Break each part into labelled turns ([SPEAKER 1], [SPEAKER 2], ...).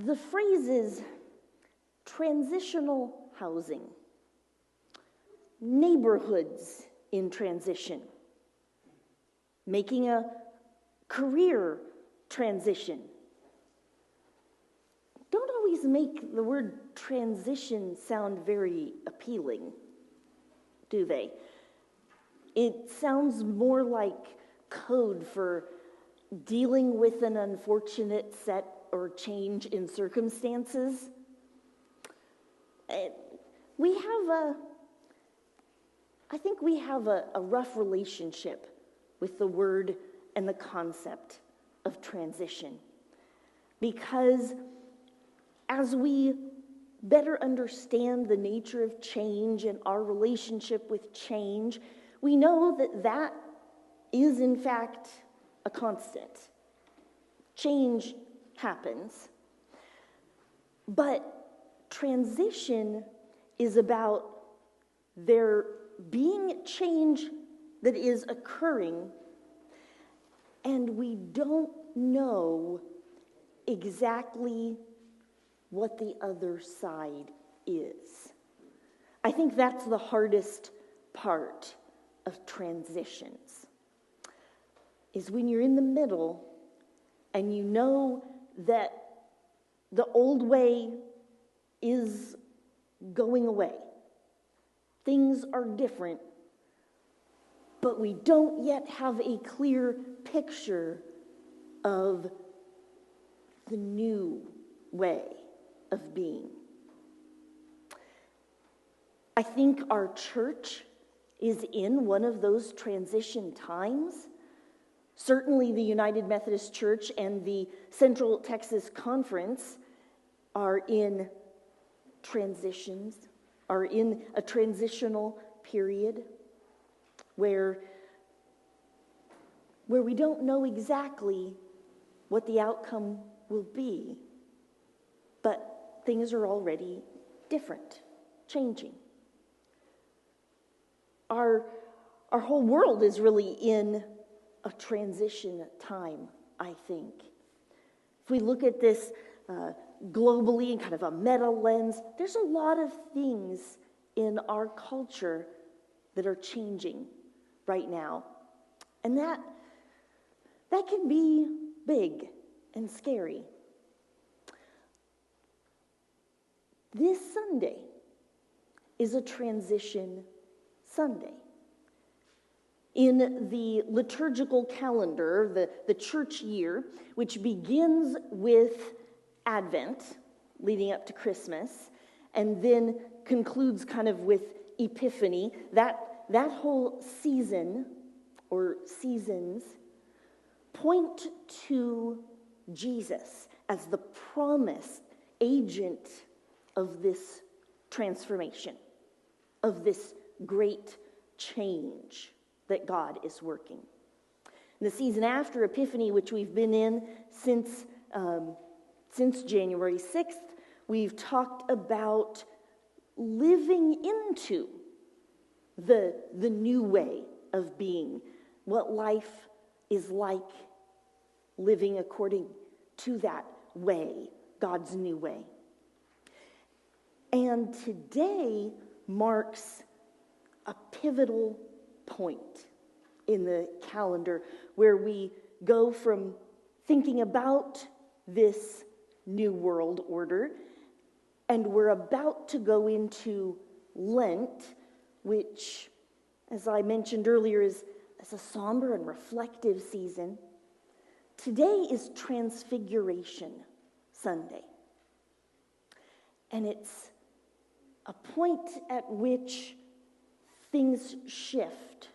[SPEAKER 1] The phrases transitional housing, neighborhoods in transition, making a career transition, don't always make the word transition sound very appealing, do they? It sounds more like code for dealing with an unfortunate set or change in circumstances. I think we have a rough relationship with the word and the concept of transition. Because as we better understand the nature of change and our relationship with change, we know that that is in fact a constant. Change happens. But transition is about there being change that is occurring, and we don't know exactly what the other side is. I think that's the hardest part of transitions, is when you're in the middle and you know that the old way is going away. Things are different, but we don't yet have a clear picture of the new way of being. I think our church is in one of those transition times. Certainly the United Methodist Church and the Central Texas Conference are in a transitional period where we don't know exactly what the outcome will be, but things are already different, changing. Our whole world is really in a transition time, I think. If we look at this globally in kind of a meta lens, there's a lot of things in our culture that are changing right now. And that can be big and scary. This Sunday is a transition Sunday. In the liturgical calendar, the church year, which begins with Advent, leading up to Christmas, and then concludes kind of with Epiphany, that whole season, or seasons, point to Jesus as the promised agent of this transformation, of this great change that God is working. In the season after Epiphany, which we've been in since January 6th, we've talked about living into the new way of being, what life is like living according to that way, God's new way. And today marks a pivotal point in the calendar where we go from thinking about this new world order, and we're about to go into Lent, which, as I mentioned earlier, is a somber and reflective season. Today is Transfiguration Sunday, and it's a point at which things shift,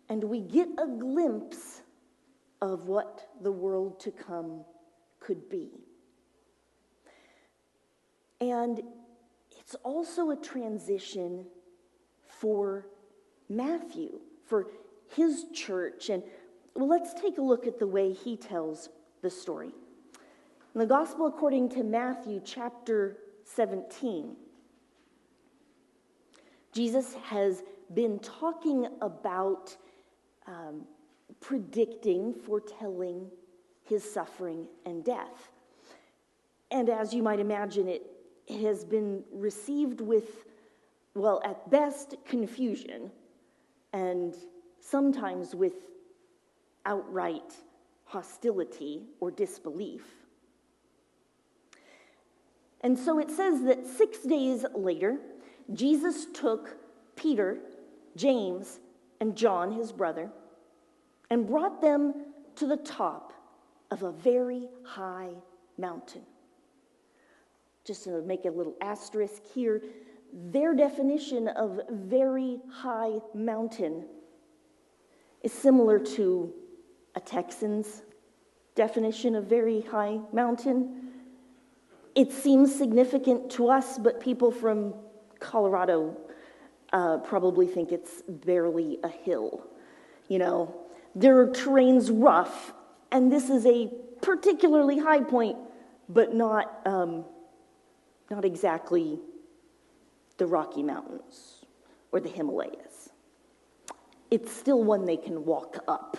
[SPEAKER 1] and we get a glimpse of what the world to come could be. And it's also a transition for Matthew, for his church. And well, let's take a look at the way he tells the story. In the Gospel according to Matthew chapter 17, Jesus has been talking about predicting, foretelling his suffering and death. And as you might imagine, it has been received with, well, at best, confusion, and sometimes with outright hostility or disbelief. And so it says that 6 days later, Jesus took Peter, James, and John, his brother, and brought them to the top of a very high mountain. Just to make a little asterisk here, their definition of very high mountain is similar to a Texan's definition of very high mountain. It seems significant to us, but people from Colorado probably think it's barely a hill. You know, their terrain's rough, and this is a particularly high point, but not exactly the Rocky Mountains or the Himalayas. It's still one they can walk up.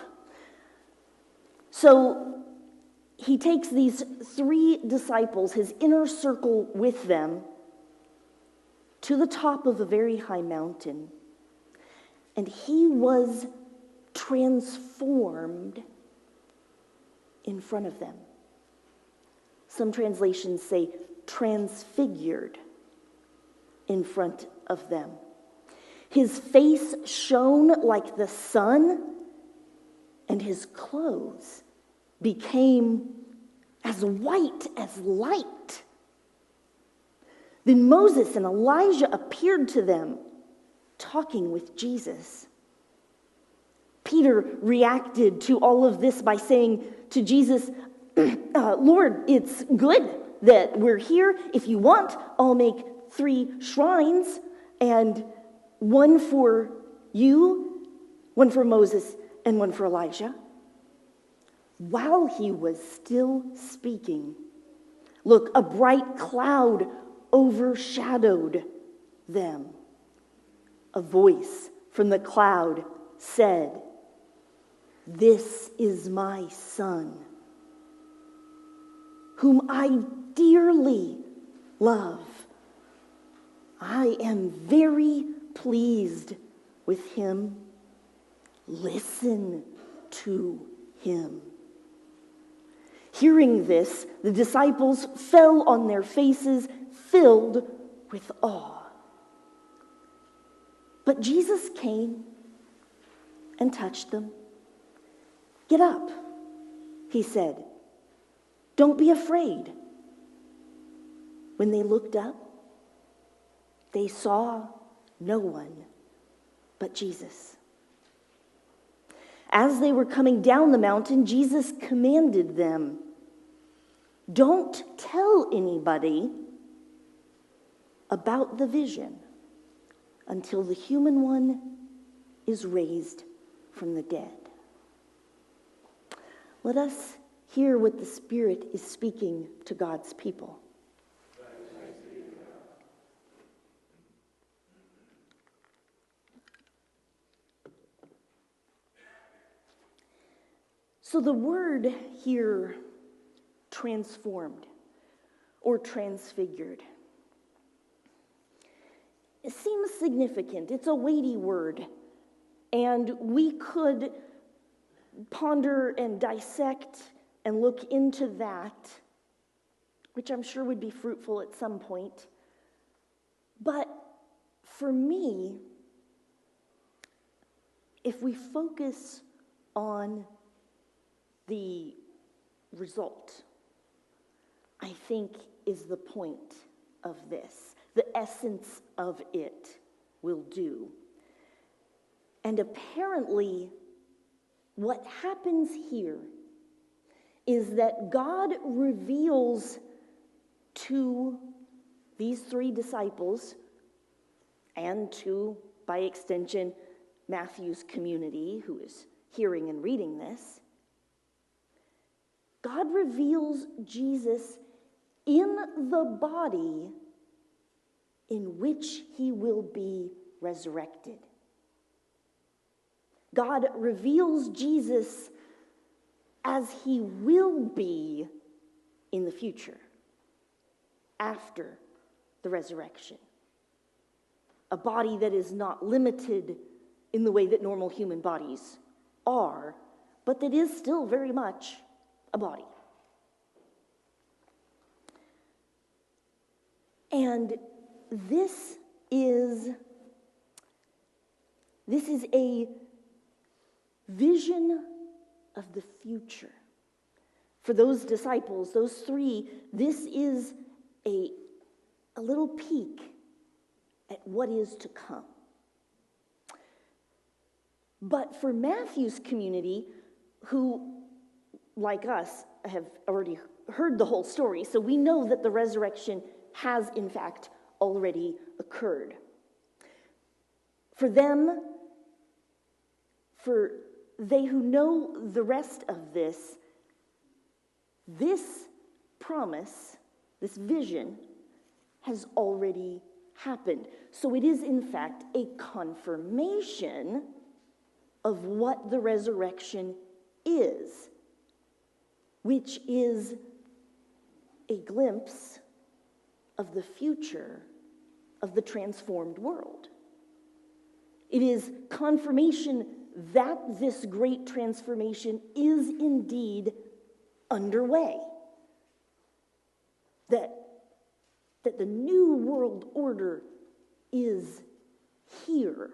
[SPEAKER 1] So he takes these 3 disciples, his inner circle with them, to the top of a very high mountain. And he was transformed in front of them. Some translations say transfigured in front of them. His face shone like the sun, and his clothes became as white as light. Then Moses and Elijah appeared to them, talking with Jesus. Peter reacted to all of this by saying to Jesus, Lord, it's good that we're here. If you want, I'll make 3 shrines, and one for you, one for Moses, and one for Elijah. While he was still speaking, look, a bright cloud overshadowed them. A voice from the cloud said, "This is my son, whom I dearly love. I am very pleased with him. Listen to him." Hearing this, the disciples fell on their faces, filled with awe. But Jesus came and touched them. "Get up," he said. "Don't be afraid." When they looked up, they saw no one but Jesus. As they were coming down the mountain, Jesus commanded them, "Don't tell anybody about the vision until the human one is raised from the dead." Let us hear what the Spirit is speaking to God's people. So the word here, transformed or transfigured, it seems significant. It's a weighty word, and we could ponder and dissect and look into that, which I'm sure would be fruitful at some point. But for me, if we focus on the result, I think, is the point of this. The essence of it will do. And apparently, what happens here is that God reveals to these 3 disciples, and to, by extension, Matthew's community who is hearing and reading this, God reveals Jesus in the body in which he will be resurrected. God reveals Jesus as he will be in the future. after the resurrection. A body that is not limited in the way that normal human bodies are, but that is still very much a body. And this is a vision of the future. For those disciples, those three, this is a little peek at what is to come. But for Matthew's community, who, like us, have already heard the whole story, so we know that the resurrection has, in fact, already occurred. For them, for they who know the rest of this promise, this vision, has already happened. So it is, in fact, a confirmation of what the resurrection is, which is a glimpse of the future of the transformed world. It is confirmation that this great transformation is indeed underway. That the new world order is here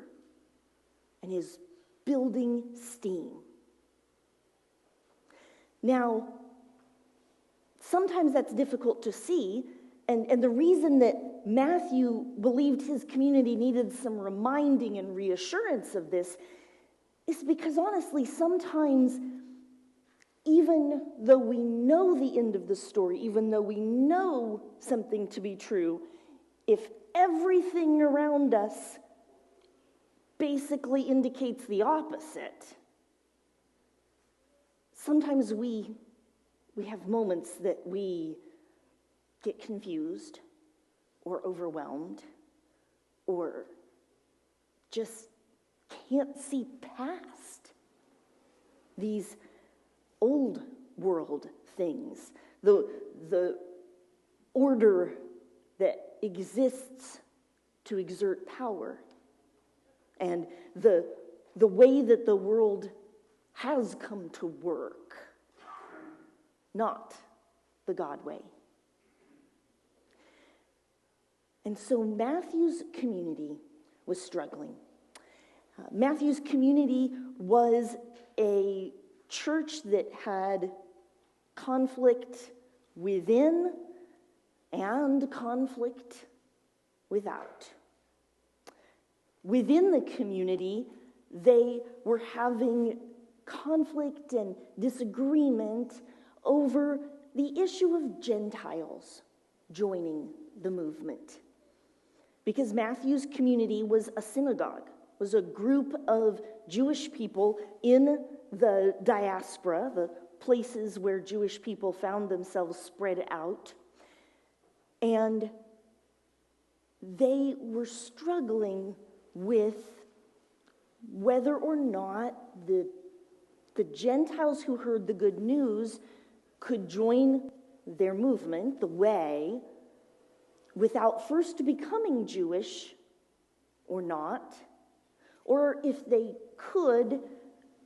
[SPEAKER 1] and is building steam. Now, sometimes that's difficult to see, and the reason that Matthew believed his community needed some reminding and reassurance of this is because, honestly, sometimes, even though we know the end of the story, even though we know something to be true, if everything around us basically indicates the opposite, sometimes we have moments that we get confused or overwhelmed or just can't see past these old world things, the order that exists to exert power, and the way that the world has come to work, not the God way. And so Matthew's community was struggling. Matthew's community was a church that had conflict within and conflict without. Within the community, they were having conflict and disagreement over the issue of Gentiles joining the movement. Because Matthew's community was a synagogue, was a group of Jewish people in the diaspora, the places where Jewish people found themselves spread out. And they were struggling with whether or not the Gentiles who heard the good news could join their movement, the way, without first becoming Jewish or not. Or if they could,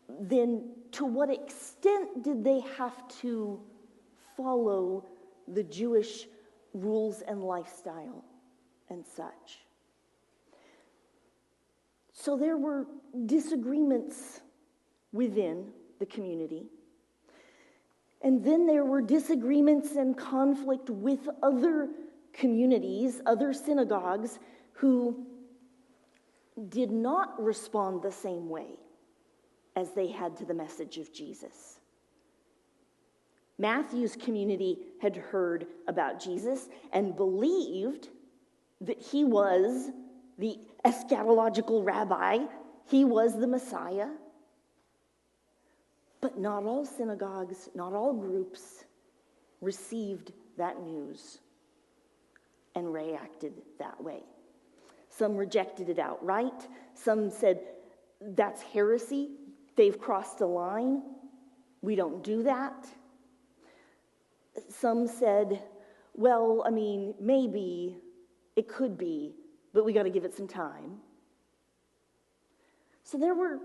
[SPEAKER 1] then to what extent did they have to follow the Jewish rules and lifestyle and such? So there were disagreements within the community. And then there were disagreements and conflict with other communities, other synagogues, who did not respond the same way as they had to the message of Jesus. Matthew's community had heard about Jesus and believed that he was the eschatological rabbi, he was the Messiah. But not all synagogues, not all groups received that news and reacted that way. Some rejected it outright. Some said, that's heresy. They've crossed a line. We don't do that. Some said, well, I mean, maybe, it could be, but we got to give it some time. So there were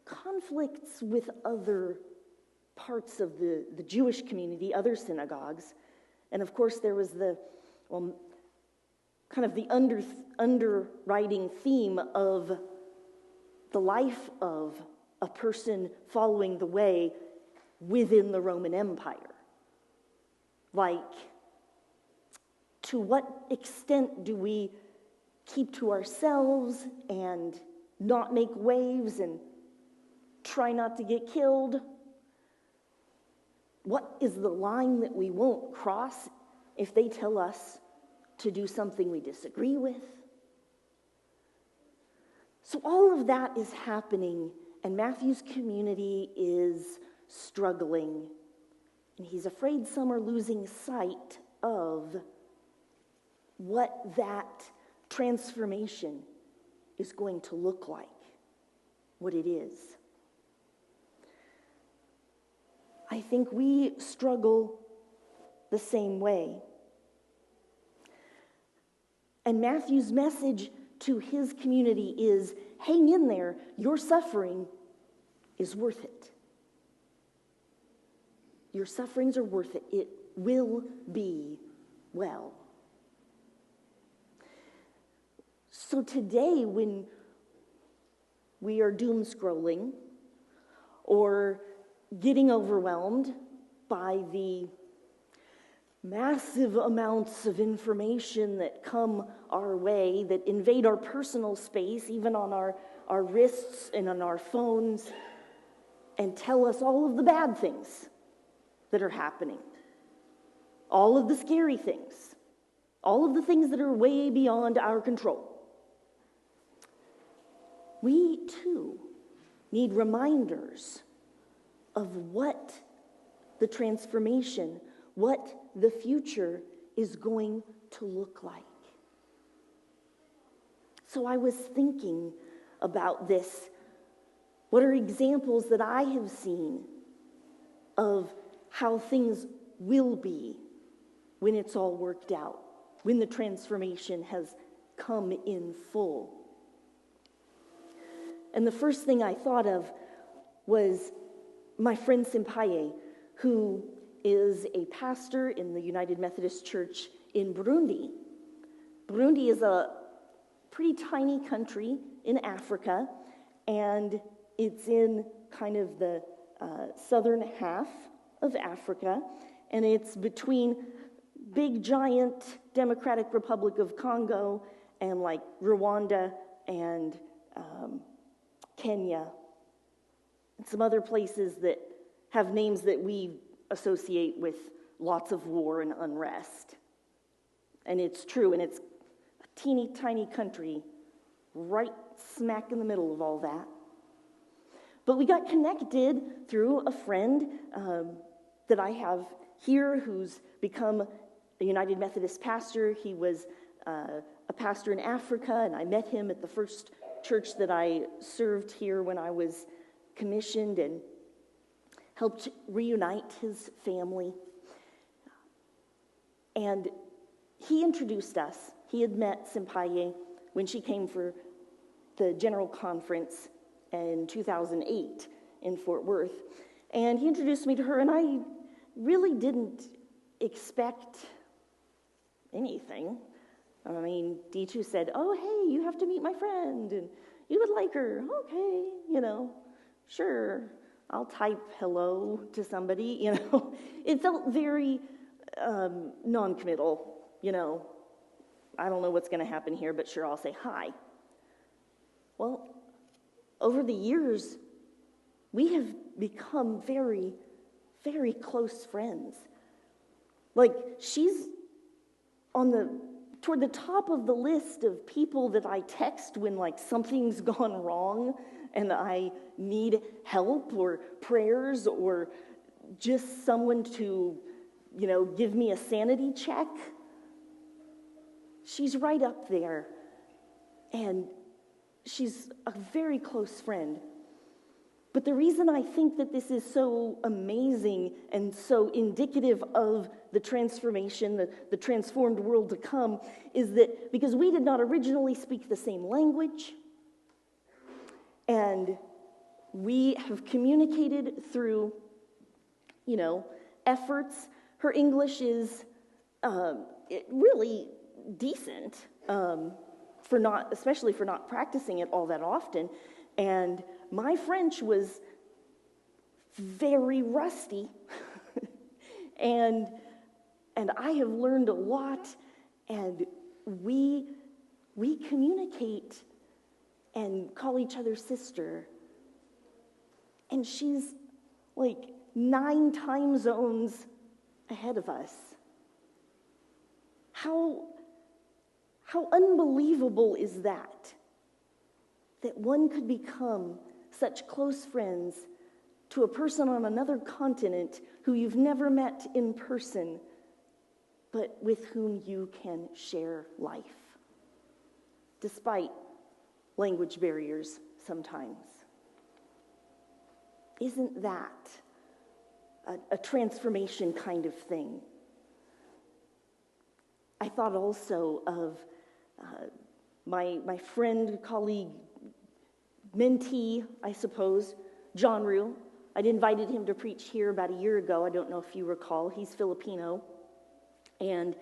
[SPEAKER 1] conflicts with other parts of the Jewish community, other synagogues. And of course, there was kind of the underwriting theme of the life of a person following the way within the Roman Empire. Like, to what extent do we keep to ourselves and not make waves and try not to get killed? What is the line that we won't cross if they tell us to do something we disagree with? So all of that is happening, and Matthew's community is struggling, and he's afraid some are losing sight of what that transformation is going to look like, what it is. I think we struggle the same way. And Matthew's message to his community is, hang in there, your suffering is worth it. Your sufferings are worth it. It will be well. So today, when we are doom scrolling or getting overwhelmed by the massive amounts of information that come our way, that invade our personal space, even on our wrists and on our phones, and tell us all of the bad things that are happening, all of the scary things, all of the things that are way beyond our control. We, too, need reminders of what the transformation, what the future is going to look like. So I was thinking about this. What are examples that I have seen of how things will be when it's all worked out, when the transformation has come in full? And the first thing I thought of was my friend Kaiya, who is a pastor in the United Methodist Church in Burundi. Burundi is a pretty tiny country in Africa, and it's in kind of the southern half of Africa, and it's between big giant Democratic Republic of Congo and like Rwanda and Kenya, and some other places that have names that we associate with lots of war and unrest. And it's true, and it's a teeny tiny country right smack in the middle of all that. But we got connected through a friend that I have here who's become a United Methodist pastor. He was a pastor in Africa, and I met him at the first church that I served here when I was commissioned, and helped reunite his family. And he introduced us. He had met Kaiya when she came for the general conference in 2008 in Fort Worth. And he introduced me to her, and I really didn't expect anything. I mean, D2 said, oh, hey, you have to meet my friend, and you would like her. Okay, sure. I'll type hello to somebody, It felt very non-committal, I don't know what's going to happen here, but sure, I'll say hi. Well, over the years, we have become very, very close friends. Like, she's toward the top of the list of people that I text when, something's gone wrong and I need help or prayers or just someone to, give me a sanity check. She's right up there, and she's a very close friend. But the reason I think that this is so amazing and so indicative of the transformation, the transformed world to come, is that because we did not originally speak the same language, and we have communicated through, efforts. Her English is really decent, especially for not practicing it all that often. And my French was very rusty, and I have learned a lot, and we communicate and call each other sister. And she's like 9 time zones ahead of us. How unbelievable is that? That one could become such close friends to a person on another continent who you've never met in person, but with whom you can share life, despite language barriers sometimes. Isn't that a transformation kind of thing? I thought also of my friend, colleague, mentee, I suppose, John Rue. I'd invited him to preach here about a year ago. I don't know if you recall. He's Filipino. And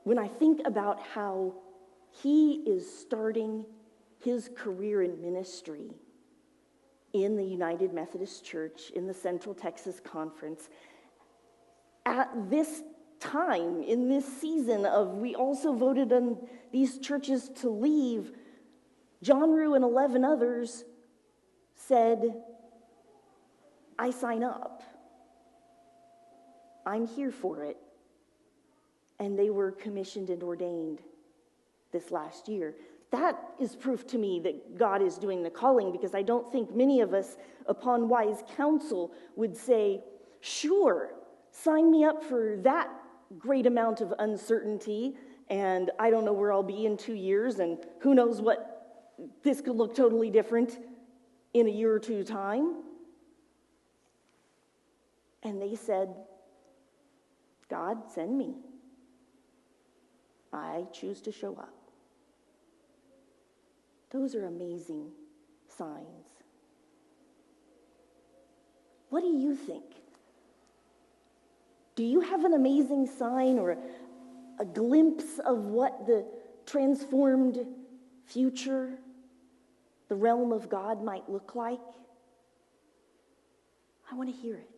[SPEAKER 1] when I think about how he is starting his career in ministry in the United Methodist Church, in the Central Texas Conference, at this time, in this season of we also voted on these churches to leave, John Rue and 11 others said, I sign up. I'm here for it. And they were commissioned and ordained this last year. That is proof to me that God is doing the calling, because I don't think many of us, upon wise counsel, would say, sure, sign me up for that great amount of uncertainty, and I don't know where I'll be in 2 years, and who knows what, this could look totally different in a year or two time. And they said, God, send me. I choose to show up. Those are amazing signs. What do you think? Do you have an amazing sign or a glimpse of what the transformed future, the realm of God might look like? I want to hear it.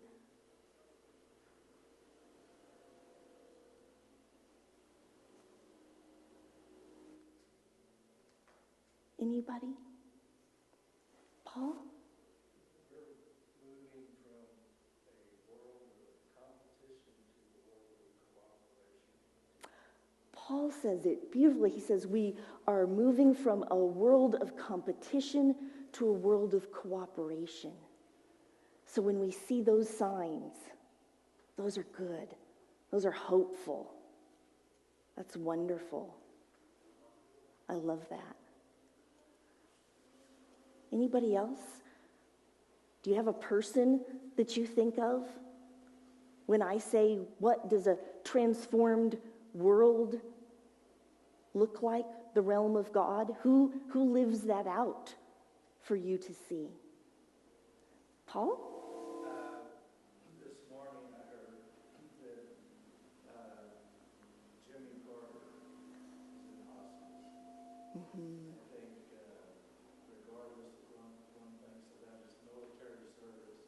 [SPEAKER 1] Anybody? Paul?
[SPEAKER 2] We're moving from a world of competition to a world of cooperation.
[SPEAKER 1] Paul says it beautifully. He says we are moving from a world of competition to a world of cooperation. So when we see those signs, those are good. Those are hopeful. That's wonderful. I love that. Anybody else? Do you have a person that you think of when I say, what does a transformed world look like, the realm of God? Who lives that out for you to see? Paul?
[SPEAKER 2] This morning I heard that Jimmy Carter is in hospice.
[SPEAKER 1] Mm-hmm.
[SPEAKER 2] I think regardless of one thinks about his military service,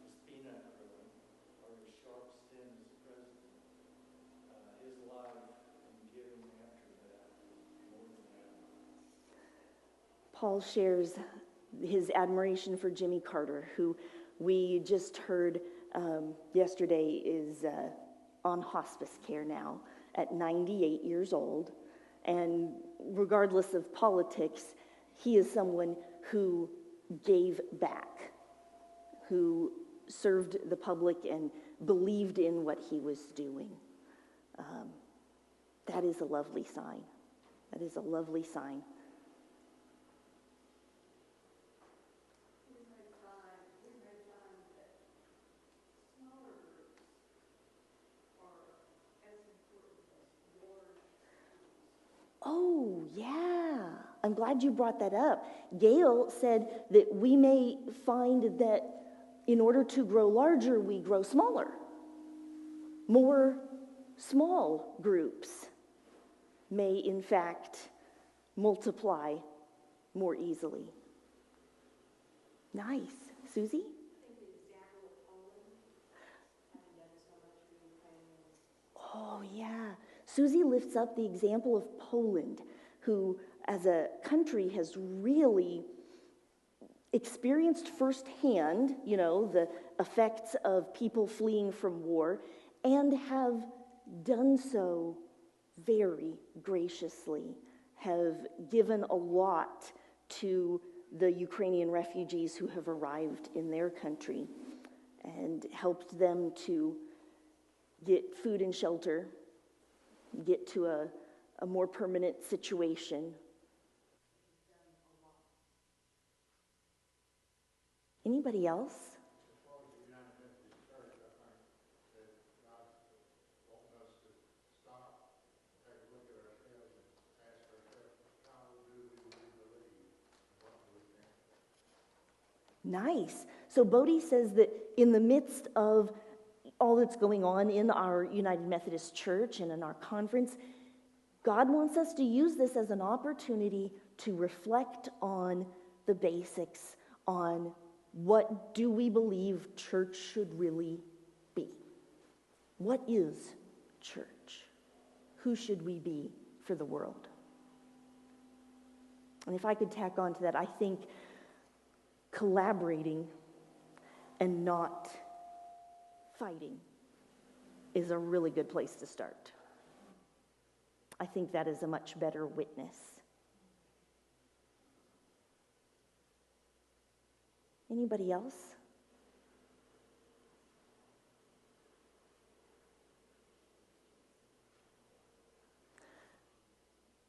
[SPEAKER 2] his peanut growing, or his sharp stint as president, his life and giving after that more than ever.
[SPEAKER 1] Paul shares his admiration for Jimmy Carter, who we just heard yesterday is on hospice care now at 98 years old. And regardless of politics, he is someone who gave back, who served the public and believed in what he was doing. That is a lovely sign. That is a lovely sign. Oh, yeah. I'm glad you brought that up. Gail said that we may find that in order to grow larger, we grow smaller. More small groups may, in fact, multiply more easily. Nice. Susie? Oh, yeah. Susie lifts up the example of Poland, who, as a country, has really experienced firsthand, the effects of people fleeing from war, and have done so very graciously, have given a lot to the Ukrainian refugees who have arrived in their country and helped them to get food and shelter, get to a more permanent situation. Anybody else?
[SPEAKER 3] As far as the United Methodist Church, I think that God's wanting us to stop, take a look at ourselves and ask ourselves, how do we believe? What do we think?
[SPEAKER 1] Nice. So Bodhi says that in the midst of all that's going on in our United Methodist Church and in our conference, God wants us to use this as an opportunity to reflect on the basics, on what do we believe church should really be? What is church? Who should we be for the world? And if I could tack on to that, I think collaborating and not fighting is a really good place to start. I think that is a much better witness. Anybody else?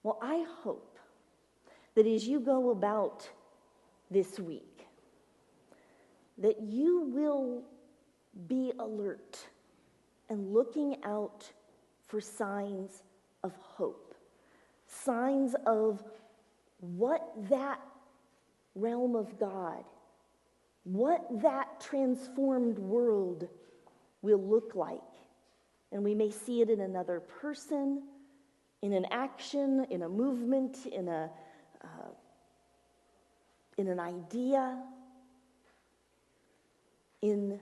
[SPEAKER 1] Well, I hope that as you go about this week, that you will be alert and looking out for signs of hope, signs of what that realm of God, what that transformed world will look like. And we may see it in another person, in an action, in a movement, in an idea, in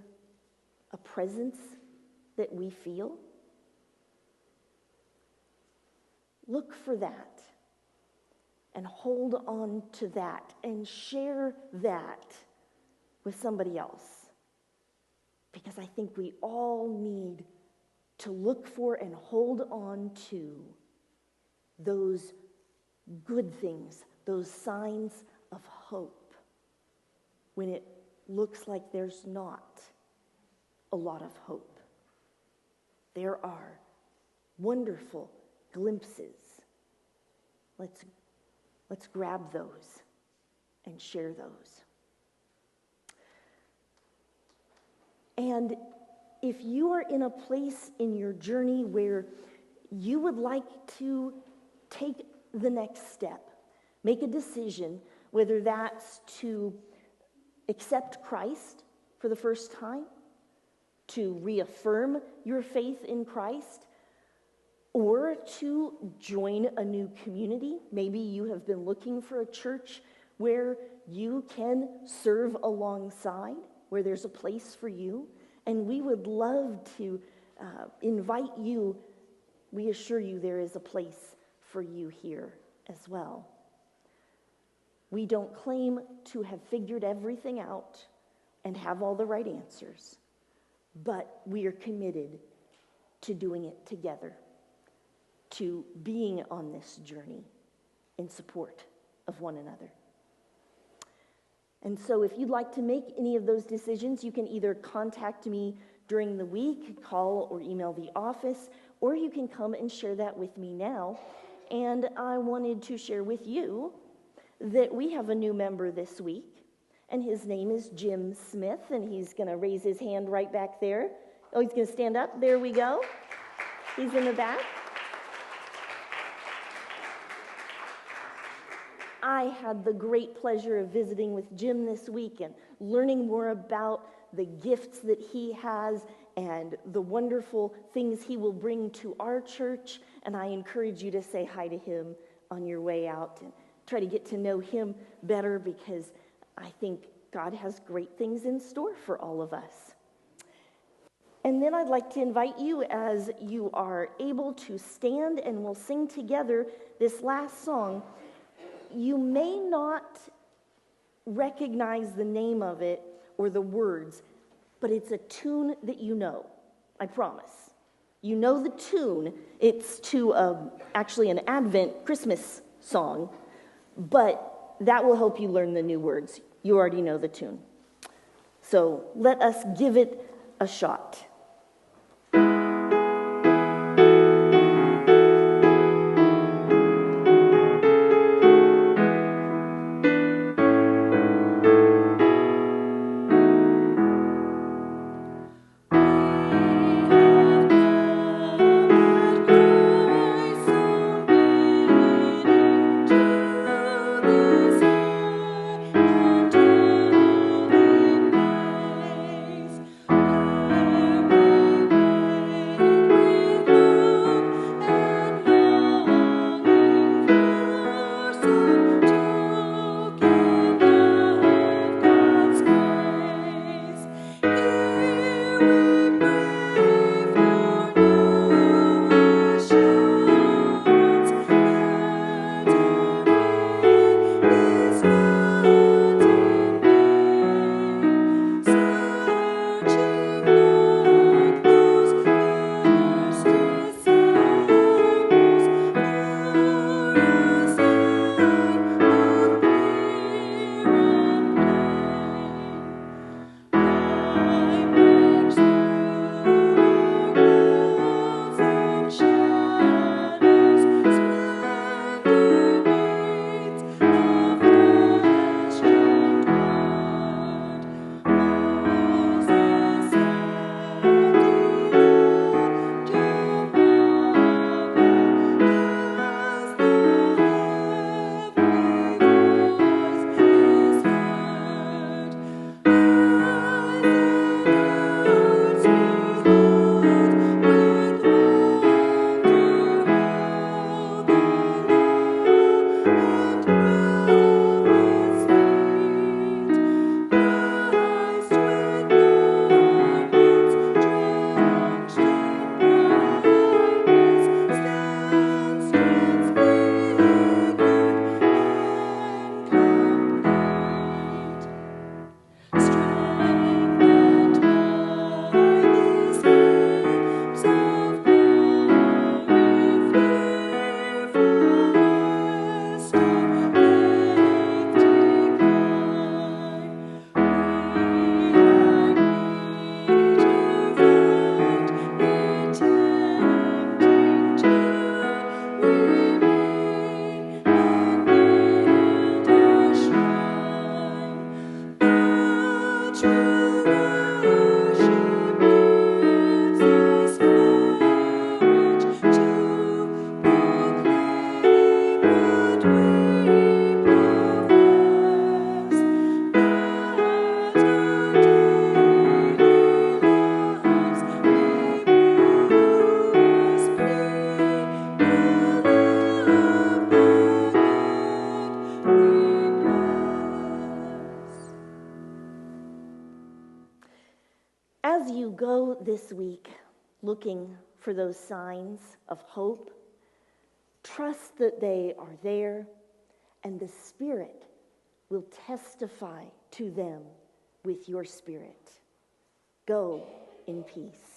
[SPEAKER 1] a presence that we feel. Look for that and hold on to that and share that with somebody else. Because I think we all need to look for and hold on to those good things, those signs of hope, when it looks like there's not a lot of hope. There are wonderful glimpses. Let's grab those and share those. And if you are in a place in your journey where you would like to take the next step, make a decision, whether that's to accept Christ for the first time, to reaffirm your faith in Christ, or to join a new community. Maybe you have been looking for a church where you can serve alongside, where there's a place for you. And we would love to invite you. We assure you there is a place for you here as well. We don't claim to have figured everything out and have all the right answers, but we are committed to doing it together, to being on this journey in support of one another. And so if you'd like to make any of those decisions, you can either contact me during the week, call or email the office, or you can come and share that with me now. And I wanted to share with you that we have a new member this week, and his name is Jim Smith, and he's going to raise his hand right back there. Oh, he's going to stand up. There we go. He's in the back. I had the great pleasure of visiting with Jim this week and learning more about the gifts that he has and the wonderful things he will bring to our church. And I encourage you to say hi to him on your way out and try to get to know him better, because I think God has great things in store for all of us. And then I'd like to invite you, as you are able, to stand and we'll sing together this last song. You may not recognize the name of it or the words, but it's a tune that you know, I promise. You know the tune. It's to actually an Advent Christmas song, but that will help you learn the new words. You already know the tune. So let us give it a shot. As you go this week looking for those signs of hope, trust that they are there, and the Spirit will testify to them with your spirit. Go in peace.